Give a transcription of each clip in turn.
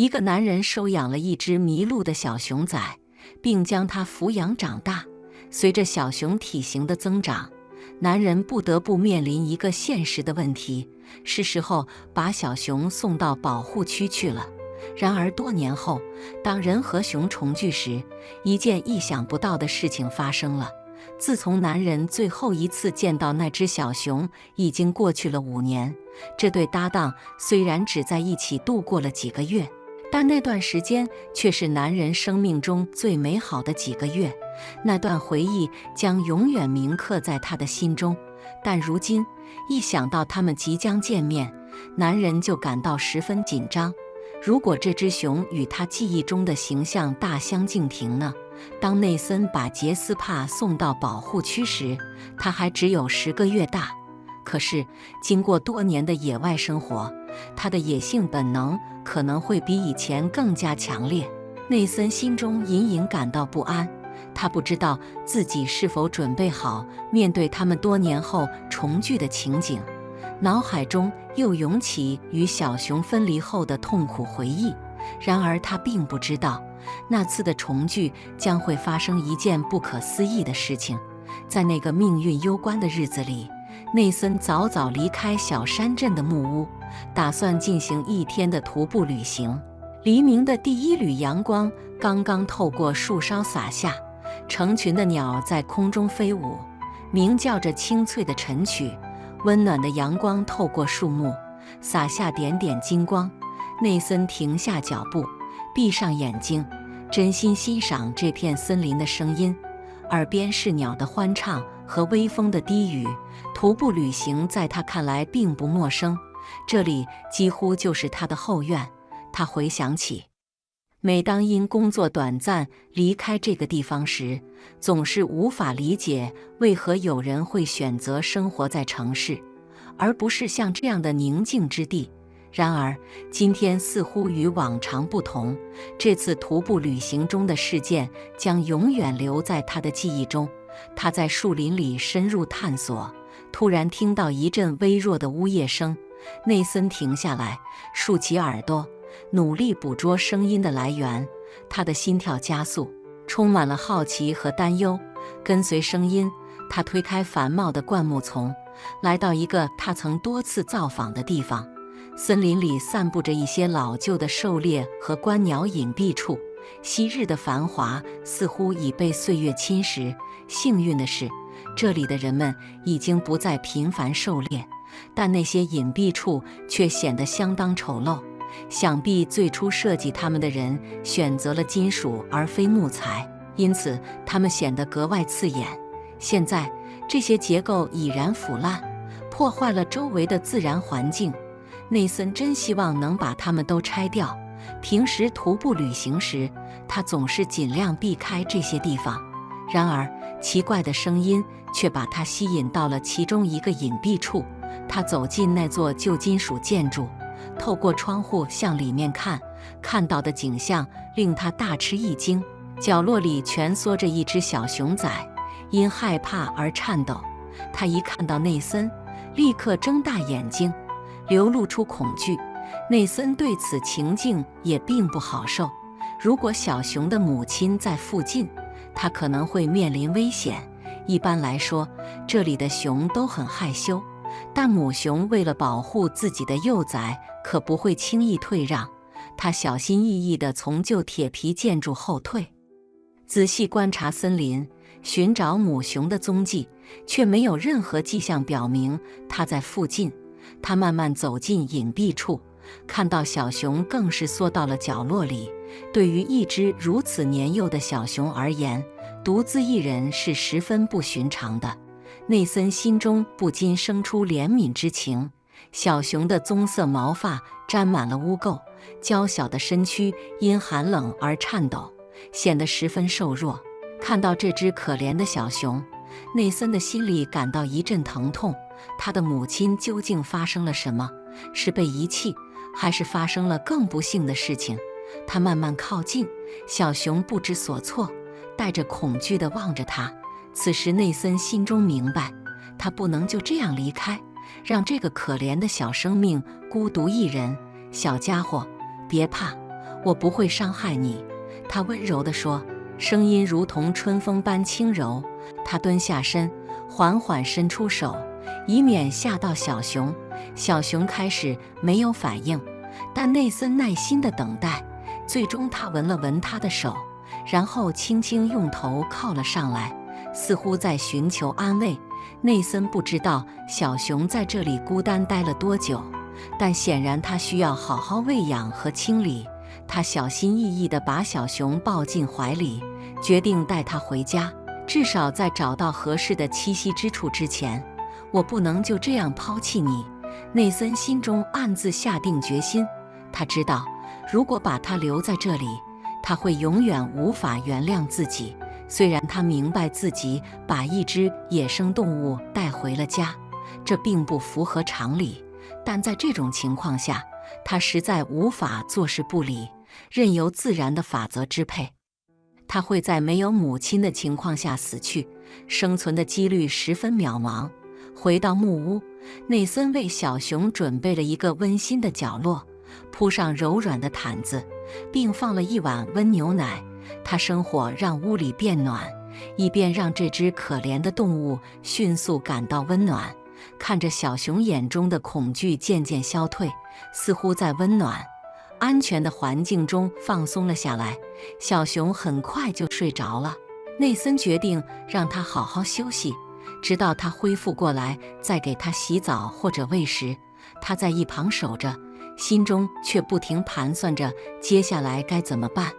一个男人收养了一只迷路的小熊仔，并将它抚养长大。随着小熊体型的增长，男人不得不面临一个现实的问题：是时候把小熊送到保护区去了。然而多年后，当人和熊重聚时，一件意想不到的事情发生了。自从男人最后一次见到那只小熊，已经过去了5年。这对搭档虽然只在一起度过了几个月，但那段时间却是男人生命中最美好的几个月。那段回忆将永远铭刻在他的心中。但如今，一想到他们即将见面，男人就感到十分紧张。如果这只熊与他记忆中的形象大相径庭呢？当内森把杰斯帕送到保护区时，他还只有10个月大。可是，经过多年的野外生活，他的野性本能可能会比以前更加强烈。内森心中隐隐感到不安，他不知道自己是否准备好面对他们多年后重聚的情景。脑海中又涌起与小熊分离后的痛苦回忆。然而他并不知道，那次的重聚将会发生一件不可思议的事情。在那个命运攸关的日子里，内森早早离开小山镇的木屋，打算进行1天的徒步旅行。黎明的第一缕阳光刚刚透过树梢洒下，成群的鸟在空中飞舞，鸣叫着清脆的晨曲。温暖的阳光透过树木，洒下点点金光。内森停下脚步，闭上眼睛，真心欣赏这片森林的声音。耳边是鸟的欢唱和微风的低语。徒步旅行在他看来并不陌生，这里几乎就是他的后院。他回想起，每当因工作短暂离开这个地方时，总是无法理解为何有人会选择生活在城市，而不是像这样的宁静之地。然而，今天似乎与往常不同。这次徒步旅行中的事件将永远留在他的记忆中。他在树林里深入探索，突然听到一阵微弱的呜咽声。内森停下来，竖起耳朵，努力捕捉声音的来源。他的心跳加速，充满了好奇和担忧。跟随声音，他推开繁茂的灌木丛，来到一个他曾多次造访的地方。森林里散布着一些老旧的狩猎和观鸟隐蔽处，昔日的繁华似乎已被岁月侵蚀。幸运的是，这里的人们已经不再频繁狩猎，但那些隐蔽处却显得相当丑陋。想必最初设计它们的人选择了金属而非木材，因此它们显得格外刺眼。现在，这些结构已然腐烂，破坏了周围的自然环境。内森真希望能把它们都拆掉。平时徒步旅行时，他总是尽量避开这些地方。然而，奇怪的声音却把他吸引到了其中一个隐蔽处。他走进那座旧金属建筑，透过窗户向里面看，看到的景象令他大吃一惊。角落里蜷缩着一只小熊仔，因害怕而颤抖。他一看到内森，立刻睁大眼睛，流露出恐惧。内森对此情境也并不好受。如果小熊的母亲在附近，他可能会面临危险。一般来说，这里的熊都很害羞，但母熊为了保护自己的幼崽，可不会轻易退让。他小心翼翼地从旧铁皮建筑后退，仔细观察森林，寻找母熊的踪迹，却没有任何迹象表明它在附近。他慢慢走进隐蔽处，看到小熊更是缩到了角落里。对于一只如此年幼的小熊而言，独自一人是十分不寻常的。内森心中不禁生出怜悯之情。小熊的棕色毛发沾满了污垢，娇小的身躯因寒冷而颤抖，显得十分瘦弱。看到这只可怜的小熊，内森的心里感到一阵疼痛。他的母亲究竟发生了什么？是被遗弃，还是发生了更不幸的事情？他慢慢靠近，小熊不知所措，带着恐惧地望着他。此时内森心中明白，他不能就这样离开，让这个可怜的小生命孤独一人。小家伙，别怕，我不会伤害你。”他温柔地说，声音如同春风般轻柔。他蹲下身，缓缓伸出手，以免吓到小熊。小熊开始没有反应，但内森耐心地等待。最终他闻了闻他的手，然后轻轻用头靠了上来，似乎在寻求安慰。内森不知道小熊在这里孤单待了多久，但显然他需要好好喂养和清理。他小心翼翼地把小熊抱进怀里，决定带它回家，至少在找到合适的栖息之处之前。我不能就这样抛弃你。内森心中暗自下定决心，他知道，如果把它留在这里，他会永远无法原谅自己。虽然他明白自己把一只野生动物带回了家，这并不符合常理，但在这种情况下，他实在无法坐视不理，任由自然的法则支配。他会在没有母亲的情况下死去，生存的几率十分渺茫。回到木屋，内森为小熊准备了一个温馨的角落，铺上柔软的毯子，并放了一碗温牛奶。他生火让屋里变暖，以便让这只可怜的动物迅速感到温暖。看着小熊眼中的恐惧渐渐消退，似乎在温暖、安全的环境中放松了下来。小熊很快就睡着了。内森决定让它好好休息，直到它恢复过来再给它洗澡或者喂食。他在一旁守着，心中却不停盘算着接下来该怎么办。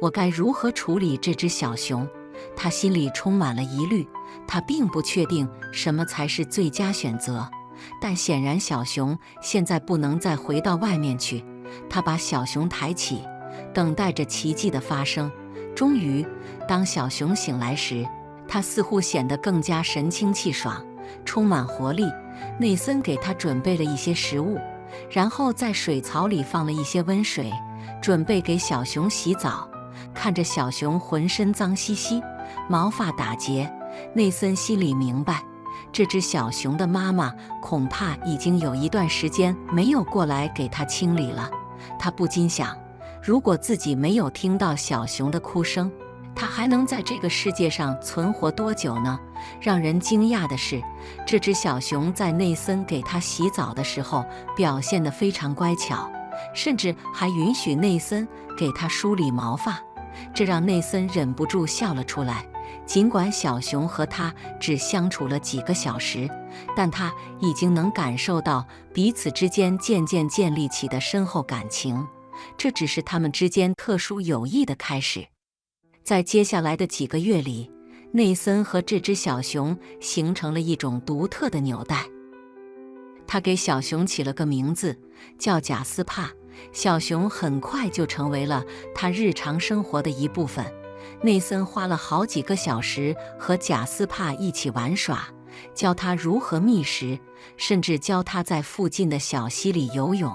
我该如何处理这只小熊？他心里充满了疑虑，他并不确定什么才是最佳选择。但显然小熊现在不能再回到外面去。他把小熊抬起，等待着奇迹的发生。终于，当小熊醒来时，他似乎显得更加神清气爽，充满活力。内森给他准备了一些食物，然后在水槽里放了一些温水，准备给小熊洗澡。看着小熊浑身脏兮兮，毛发打结，内森心里明白，这只小熊的妈妈恐怕已经有一段时间没有过来给它清理了。他不禁想，如果自己没有听到小熊的哭声，它还能在这个世界上存活多久呢？让人惊讶的是，这只小熊在内森给它洗澡的时候表现得非常乖巧，甚至还允许内森给它梳理毛发，这让内森忍不住笑了出来。尽管小熊和他只相处了几个小时，但他已经能感受到彼此之间渐渐建立起的深厚感情，这只是他们之间特殊友谊的开始。在接下来的几个月里，内森和这只小熊形成了一种独特的纽带。他给小熊起了个名字，叫贾斯帕。小熊很快就成为了他日常生活的一部分。内森花了好几个小时和贾斯帕一起玩耍，教他如何觅食，甚至教他在附近的小溪里游泳。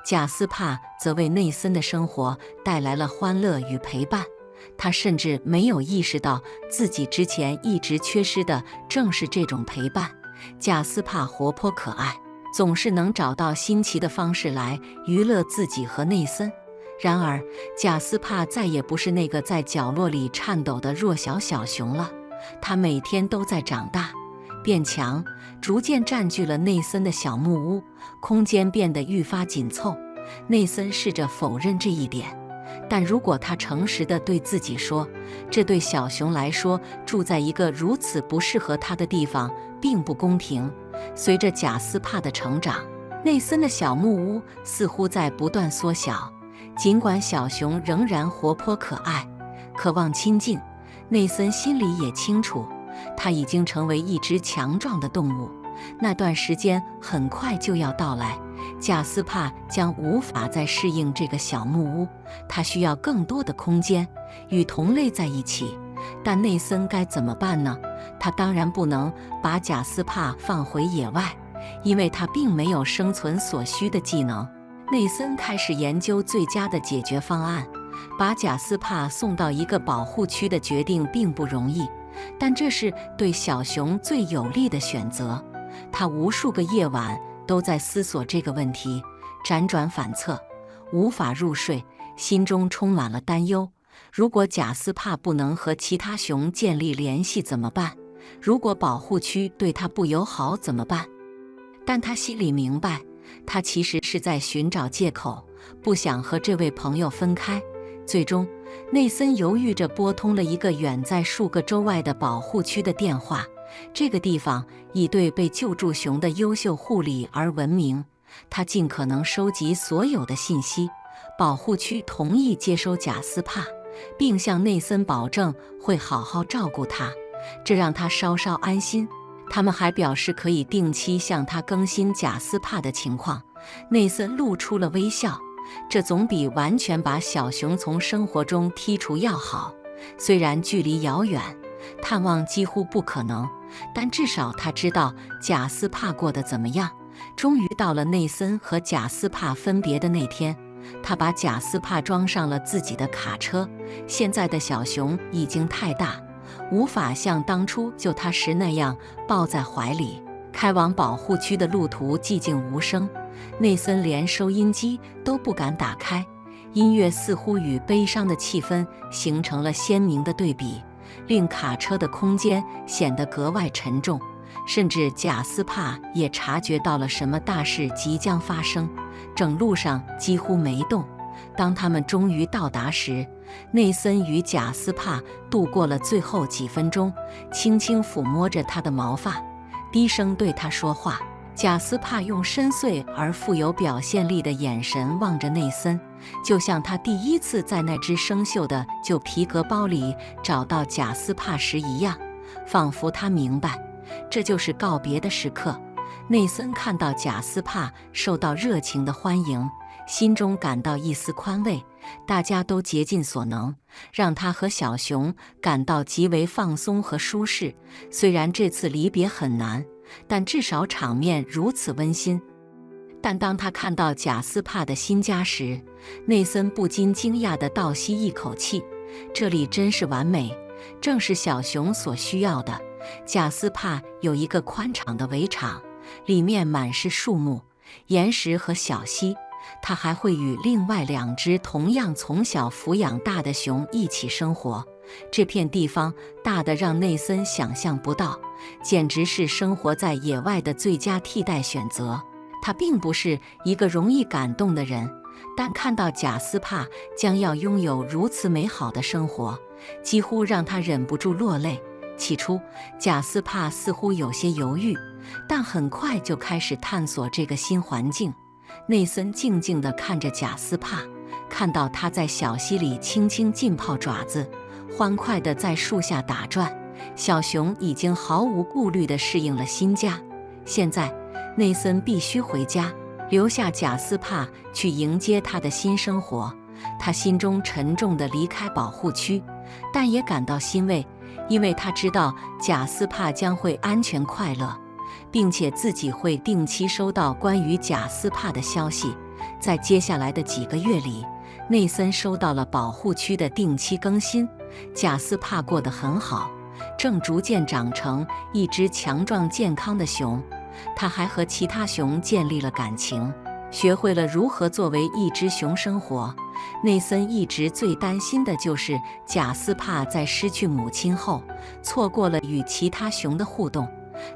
贾斯帕则为内森的生活带来了欢乐与陪伴。他甚至没有意识到自己之前一直缺失的正是这种陪伴。贾斯帕活泼可爱，总是能找到新奇的方式来娱乐自己和内森。然而，贾斯帕再也不是那个在角落里颤抖的弱小小熊了，他每天都在长大、变强，逐渐占据了内森的小木屋，空间变得愈发紧凑。内森试着否认这一点，但如果他诚实地对自己说，这对小熊来说，住在一个如此不适合他的地方并不公平。随着贾斯帕的成长，内森的小木屋似乎在不断缩小。尽管小熊仍然活泼可爱，渴望亲近，内森心里也清楚，它已经成为一只强壮的动物。那段时间很快就要到来，贾斯帕将无法再适应这个小木屋，它需要更多的空间，与同类在一起。但内森该怎么办呢？他当然不能把贾斯帕放回野外，因为他并没有生存所需的技能。内森开始研究最佳的解决方案。把贾斯帕送到一个保护区的决定并不容易，但这是对小熊最有利的选择。他无数个夜晚都在思索这个问题，辗转反侧，无法入睡。心中充满了担忧。如果贾斯帕不能和其他熊建立联系怎么办？如果保护区对他不友好怎么办？但他心里明白，他其实是在寻找借口，不想和这位朋友分开。最终，内森犹豫着拨通了一个远在数个州外的保护区的电话。这个地方以对被救助熊的优秀护理而闻名，他尽可能收集所有的信息。保护区同意接收贾斯帕，并向内森保证会好好照顾他，这让他稍稍安心。他们还表示可以定期向他更新贾斯帕的情况。内森露出了微笑，这总比完全把小熊从生活中剔除要好。虽然距离遥远，探望几乎不可能，但至少他知道贾斯帕过得怎么样。终于到了内森和贾斯帕分别的那天，他把贾斯帕装上了自己的卡车。现在的小熊已经太大，无法像当初救他时那样抱在怀里。开往保护区的路途寂静无声，内森连收音机都不敢打开，音乐似乎与悲伤的气氛形成了鲜明的对比，令卡车的空间显得格外沉重。甚至贾斯帕也察觉到了什么大事即将发生，整路上几乎没动。当他们终于到达时，内森与贾斯帕度过了最后几分钟，轻轻抚摸着他的毛发，低声对他说话。贾斯帕用深邃而富有表现力的眼神望着内森，就像他第一次在那只生锈的旧皮革包里找到贾斯帕时一样，仿佛他明白，这就是告别的时刻。内森看到贾斯帕受到热情的欢迎，心中感到一丝宽慰。大家都竭尽所能，让他和小熊感到极为放松和舒适。虽然这次离别很难，但至少场面如此温馨。但当他看到贾斯帕的新家时，内森不禁惊讶地倒吸一口气，这里真是完美，正是小熊所需要的。贾斯帕有一个宽敞的围场，里面满是树木、岩石和小溪。他还会与另外2只同样从小抚养大的熊一起生活。这片地方大得让内森想象不到，简直是生活在野外的最佳替代选择。他并不是一个容易感动的人，但看到贾斯帕将要拥有如此美好的生活，几乎让他忍不住落泪。起初，贾斯帕似乎有些犹豫，但很快就开始探索这个新环境。内森静静地看着贾斯帕，看到他在小溪里轻轻浸泡爪子，欢快地在树下打转。小熊已经毫无顾虑地适应了新家。现在，内森必须回家，留下贾斯帕去迎接他的新生活。他心中沉重地离开保护区，但也感到欣慰，因为他知道贾斯帕将会安全快乐，并且自己会定期收到关于贾斯帕的消息。在接下来的几个月里，内森收到了保护区的定期更新。贾斯帕过得很好，正逐渐长成一只强壮健康的熊。他还和其他熊建立了感情，学会了如何作为一只熊生活。内森一直最担心的就是贾斯帕在失去母亲后，错过了与其他熊的互动。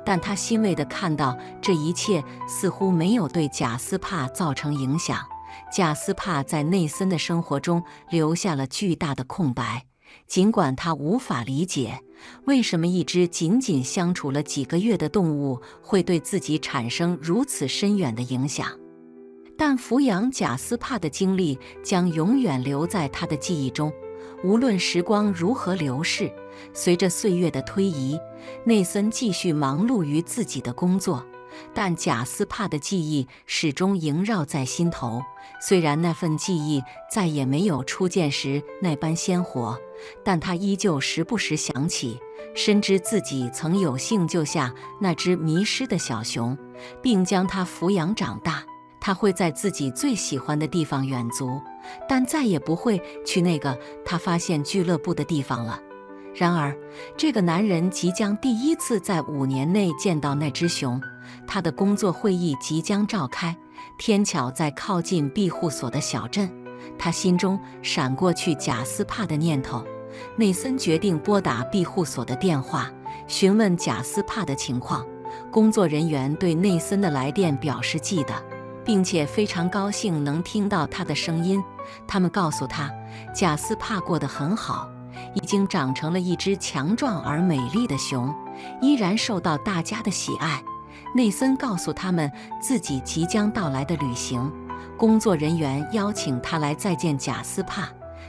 但他欣慰地看到，这一切似乎没有对贾斯帕造成影响。贾斯帕在内森的生活中留下了巨大的空白，尽管他无法理解为什么一只仅仅相处了几个月的动物会对自己产生如此深远的影响。但抚养贾斯帕的经历将永远留在他的记忆中。无论时光如何流逝，随着岁月的推移，内森继续忙碌于自己的工作，但贾斯帕的记忆始终萦绕在心头。虽然那份记忆再也没有初见时那般鲜活，但他依旧时不时想起，深知自己曾有幸救下那只迷失的小熊，并将它抚养长大。他会在自己最喜欢的地方远足，但再也不会去那个他发现俱乐部的地方了。然而，这个男人即将第一次在5年内见到那只熊。他的工作会议即将召开，偏巧在靠近庇护所的小镇。他心中闪过去贾斯帕的念头。内森决定拨打庇护所的电话，询问贾斯帕的情况。工作人员对内森的来电表示记得，并且非常高兴能听到他的声音。他们告诉他，贾斯帕过得很好，已经长成了一只强壮而美丽的熊，依然受到大家的喜爱。内森告诉他们自己即将到来的旅行，工作人员邀请他来再见贾斯帕。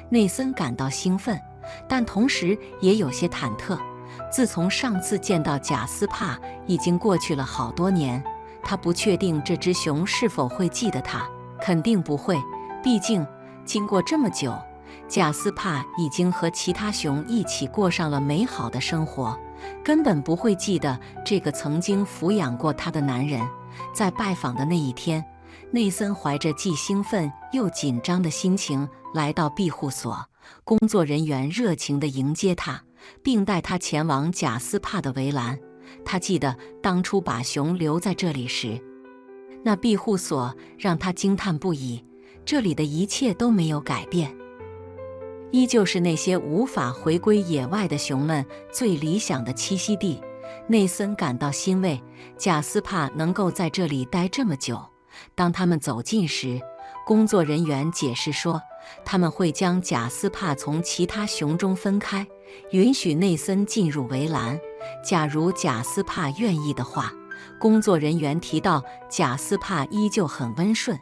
内森感到兴奋，但同时也有些忐忑。自从上次见到贾斯帕，已经过去了好多年，他不确定这只熊是否会记得他，肯定不会。毕竟，经过这么久，贾斯帕已经和其他熊一起过上了美好的生活，根本不会记得这个曾经抚养过他的男人。在拜访的那一天，内森怀着既兴奋又紧张的心情来到庇护所，工作人员热情地迎接他，并带他前往贾斯帕的围栏。他记得当初把熊留在这里时，那庇护所让他惊叹不已，这里的一切都没有改变，依旧是那些无法回归野外的熊们最理想的栖息地。内森感到欣慰，贾斯帕能够在这里待这么久。当他们走近时，工作人员解释说，他们会将贾斯帕从其他熊中分开，允许内森进入围栏。假如贾斯帕愿意的话。工作人员提到贾斯帕依旧很温顺，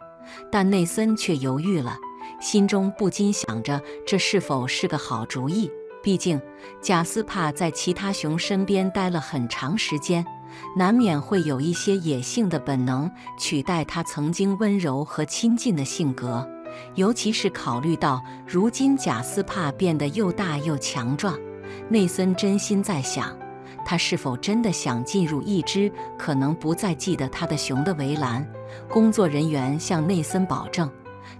但内森却犹豫了，心中不禁想着这是否是个好主意。毕竟贾斯帕在其他熊身边待了很长时间，难免会有一些野性的本能取代他曾经温柔和亲近的性格。尤其是考虑到如今贾斯帕变得又大又强壮，内森真心在想，他是否真的想进入一只可能不再记得他的熊的围栏。工作人员向内森保证，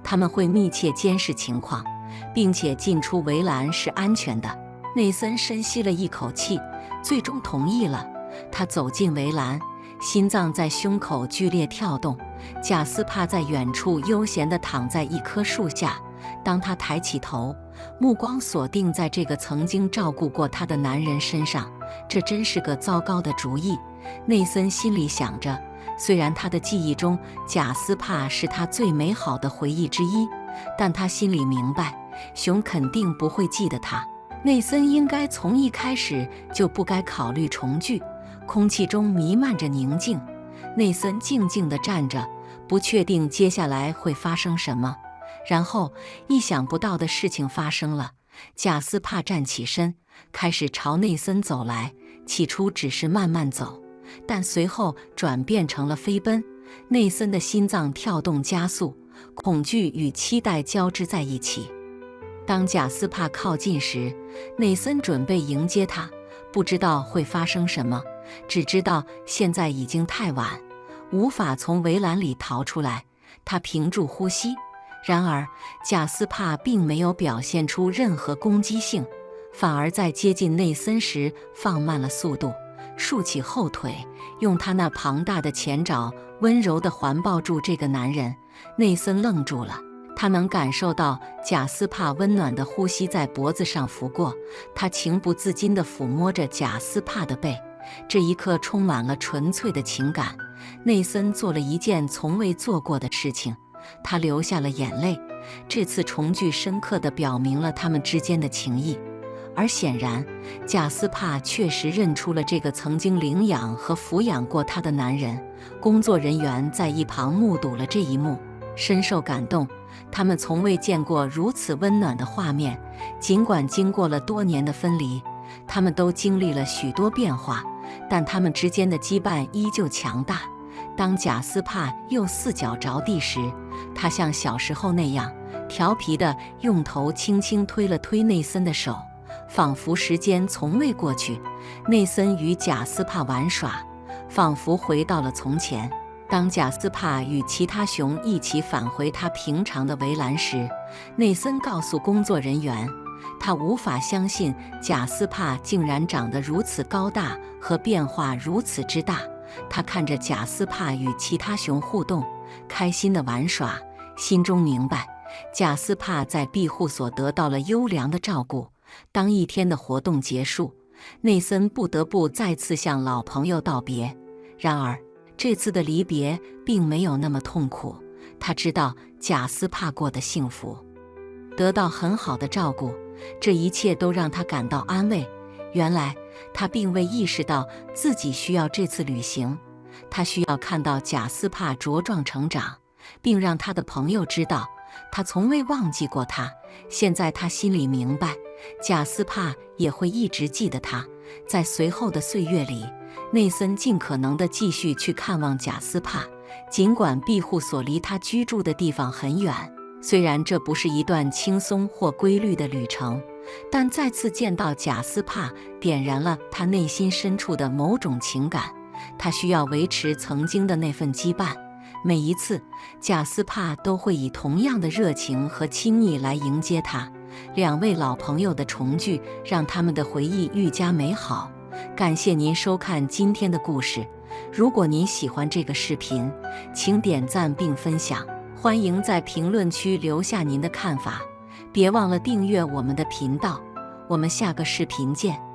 他们会密切监视情况，并且进出围栏是安全的。内森深吸了一口气，最终同意了。他走进围栏，心脏在胸口剧烈跳动。贾斯帕在远处悠闲地躺在一棵树下，当他抬起头，目光锁定在这个曾经照顾过他的男人身上，这真是个糟糕的主意。内森心里想着，虽然他的记忆中贾斯帕是他最美好的回忆之一，但他心里明白，熊肯定不会记得他。内森应该从一开始就不该考虑重聚。空气中弥漫着宁静，内森静静地站着，不确定接下来会发生什么。然后，意想不到的事情发生了。贾斯帕站起身，开始朝内森走来。起初只是慢慢走，但随后转变成了飞奔。内森的心脏跳动加速，恐惧与期待交织在一起。当贾斯帕靠近时，内森准备迎接他，不知道会发生什么，只知道现在已经太晚，无法从围栏里逃出来。他屏住呼吸，然而贾斯帕并没有表现出任何攻击性，反而在接近内森时放慢了速度，竖起后腿，用他那庞大的前爪温柔地环抱住这个男人。内森愣住了，他能感受到贾斯帕温暖的呼吸在脖子上拂过，他情不自禁地抚摸着贾斯帕的背，这一刻充满了纯粹的情感。内森做了一件从未做过的事情，他流下了眼泪。这次重聚深刻地表明了他们之间的情谊，而显然贾斯帕确实认出了这个曾经领养和抚养过他的男人。工作人员在一旁目睹了这一幕，深受感动。他们从未见过如此温暖的画面。尽管经过了多年的分离，他们都经历了许多变化，但他们之间的羁绊依旧强大。当贾斯帕又四脚着地时，他像小时候那样调皮地用头轻轻推了推内森的手，仿佛时间从未过去。内森与贾斯帕玩耍，仿佛回到了从前。当贾斯帕与其他熊一起返回他平常的围栏时，内森告诉工作人员，他无法相信贾斯帕竟然长得如此高大和变化如此之大。他看着贾斯帕与其他熊互动，开心地玩耍，心中明白，贾斯帕在庇护所得到了优良的照顾。当一天的活动结束，内森不得不再次向老朋友道别。然而，这次的离别并没有那么痛苦。他知道贾斯帕过得幸福，得到很好的照顾，这一切都让他感到安慰。原来，他并未意识到自己需要这次旅行，他需要看到贾斯帕茁壮成长，并让他的朋友知道，他从未忘记过他。现在他心里明白，贾斯帕也会一直记得他。在随后的岁月里，内森尽可能地继续去看望贾斯帕，尽管庇护所离他居住的地方很远。虽然这不是一段轻松或规律的旅程，但再次见到贾斯帕点燃了他内心深处的某种情感。他需要维持曾经的那份羁绊。每一次，贾斯帕都会以同样的热情和亲密来迎接他。两位老朋友的重聚让他们的回忆愈加美好。感谢您收看今天的故事。如果您喜欢这个视频，请点赞并分享。欢迎在评论区留下您的看法。别忘了订阅我们的频道。我们下个视频见。